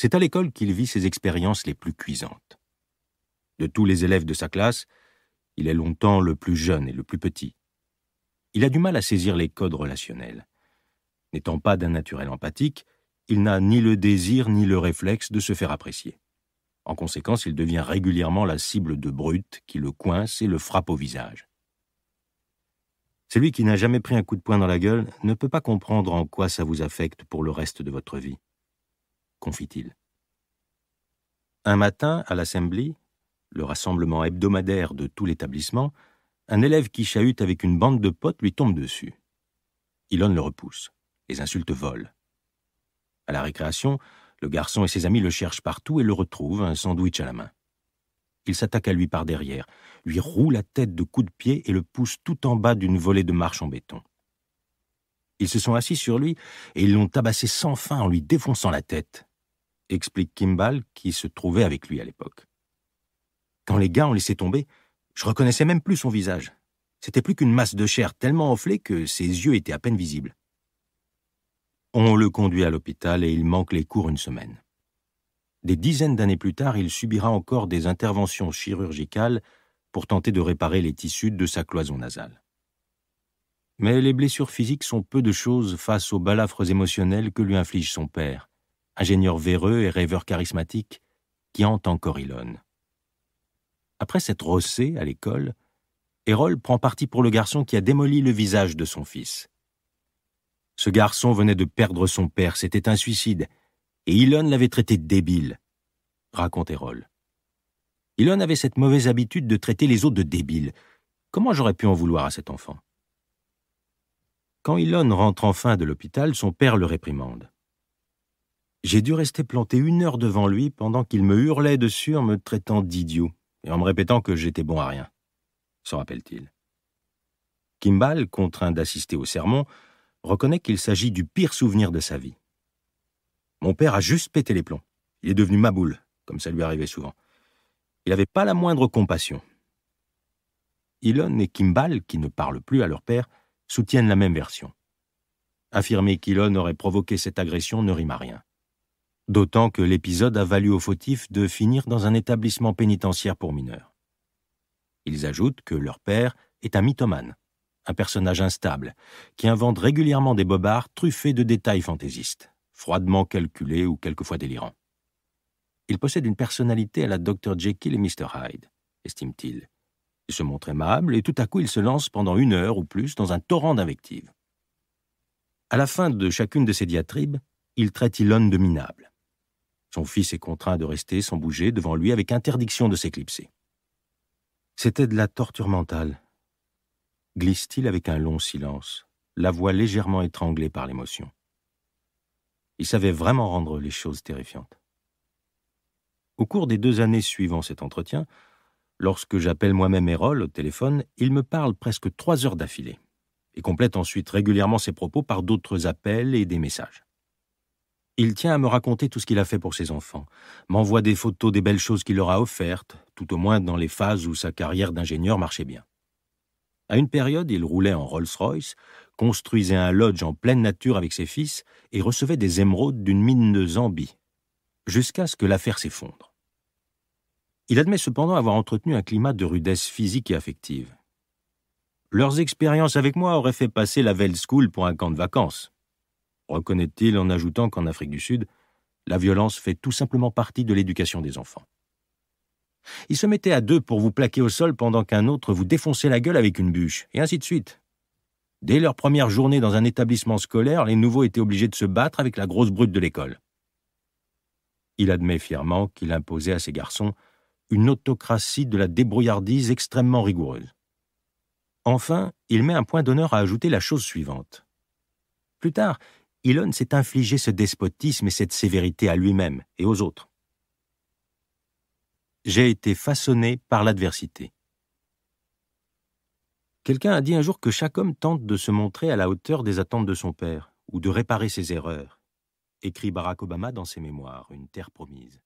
C'est à l'école qu'il vit ses expériences les plus cuisantes. De tous les élèves de sa classe, il est longtemps le plus jeune et le plus petit. Il a du mal à saisir les codes relationnels. N'étant pas d'un naturel empathique, il n'a ni le désir ni le réflexe de se faire apprécier. En conséquence, il devient régulièrement la cible de brutes qui le coincent et le frappent au visage. Celui qui n'a jamais pris un coup de poing dans la gueule ne peut pas comprendre en quoi ça vous affecte pour le reste de votre vie, confie-t-il. Un matin, à l'assembly, le rassemblement hebdomadaire de tout l'établissement, un élève qui chahute avec une bande de potes lui tombe dessus. Elon le repousse. Les insultes volent. À la récréation, le garçon et ses amis le cherchent partout et le retrouvent, un sandwich à la main. Il s'attaque à lui par derrière, lui roule la tête de coups de pied et le pousse tout en bas d'une volée de marche en béton. Ils se sont assis sur lui et ils l'ont tabassé sans fin en lui défonçant la tête, explique Kimball, qui se trouvait avec lui à l'époque. Quand les gars ont laissé tomber, je reconnaissais même plus son visage. C'était plus qu'une masse de chair tellement enflée que ses yeux étaient à peine visibles. On le conduit à l'hôpital et il manque les cours une semaine. Des dizaines d'années plus tard, il subira encore des interventions chirurgicales pour tenter de réparer les tissus de sa cloison nasale. Mais les blessures physiques sont peu de choses face aux balafres émotionnels que lui inflige son père, ingénieur véreux et rêveur charismatique, qui hante encore Elon. Après s'être rossé à l'école, Errol prend parti pour le garçon qui a démoli le visage de son fils. Ce garçon venait de perdre son père, c'était un suicide, et Elon l'avait traité de débile, raconte Errol. Elon avait cette mauvaise habitude de traiter les autres de débiles. Comment j'aurais pu en vouloir à cet enfant? Quand Elon rentre enfin de l'hôpital, son père le réprimande. J'ai dû rester planté 1 heure devant lui pendant qu'il me hurlait dessus en me traitant d'idiot et en me répétant que j'étais bon à rien, se rappelle-t-il. Kimball, contraint d'assister au sermon, reconnaît qu'il s'agit du pire souvenir de sa vie. Mon père a juste pété les plombs. Il est devenu maboule, comme ça lui arrivait souvent. Il n'avait pas la moindre compassion. Elon et Kimball, qui ne parlent plus à leur père, soutiennent la même version. Affirmer qu'Elon aurait provoqué cette agression ne rime à rien. D'autant que l'épisode a valu aux fautifs de finir dans un établissement pénitentiaire pour mineurs. Ils ajoutent que leur père est un mythomane, un personnage instable, qui invente régulièrement des bobards truffés de détails fantaisistes, froidement calculés ou quelquefois délirants. Il possède une personnalité à la Dr. Jekyll et Mr. Hyde, estime-t-il. Il se montre aimable et tout à coup il se lance pendant 1 heure ou plus dans un torrent d'invectives. À la fin de chacune de ces diatribes, il traite Elon de minable. Son fils est contraint de rester sans bouger devant lui avec interdiction de s'éclipser. C'était de la torture mentale, glisse-t-il avec un long silence, la voix légèrement étranglée par l'émotion. Il savait vraiment rendre les choses terrifiantes. Au cours des 2 années suivant cet entretien, lorsque j'appelle moi-même Errol au téléphone, il me parle presque 3 heures d'affilée et complète ensuite régulièrement ses propos par d'autres appels et des messages. Il tient à me raconter tout ce qu'il a fait pour ses enfants, m'envoie des photos des belles choses qu'il leur a offertes, tout au moins dans les phases où sa carrière d'ingénieur marchait bien. À une période, il roulait en Rolls-Royce, construisait un lodge en pleine nature avec ses fils et recevait des émeraudes d'une mine de Zambie, jusqu'à ce que l'affaire s'effondre. Il admet cependant avoir entretenu un climat de rudesse physique et affective. Leurs expériences avec moi auraient fait passer la Veld School pour un camp de vacances, reconnaît-il en ajoutant qu'en Afrique du Sud, la violence fait tout simplement partie de l'éducation des enfants. Ils se mettaient à 2 pour vous plaquer au sol pendant qu'un autre vous défonçait la gueule avec une bûche, et ainsi de suite. Dès leur première journée dans un établissement scolaire, les nouveaux étaient obligés de se battre avec la grosse brute de l'école. Il admet fièrement qu'il imposait à ses garçons une autocratie de la débrouillardise extrêmement rigoureuse. Enfin, il met un point d'honneur à ajouter la chose suivante. Plus tard, Elon s'est infligé ce despotisme et cette sévérité à lui-même et aux autres. J'ai été façonné par l'adversité. Quelqu'un a dit un jour que chaque homme tente de se montrer à la hauteur des attentes de son père ou de réparer ses erreurs, écrit Barack Obama dans ses mémoires, Une terre promise.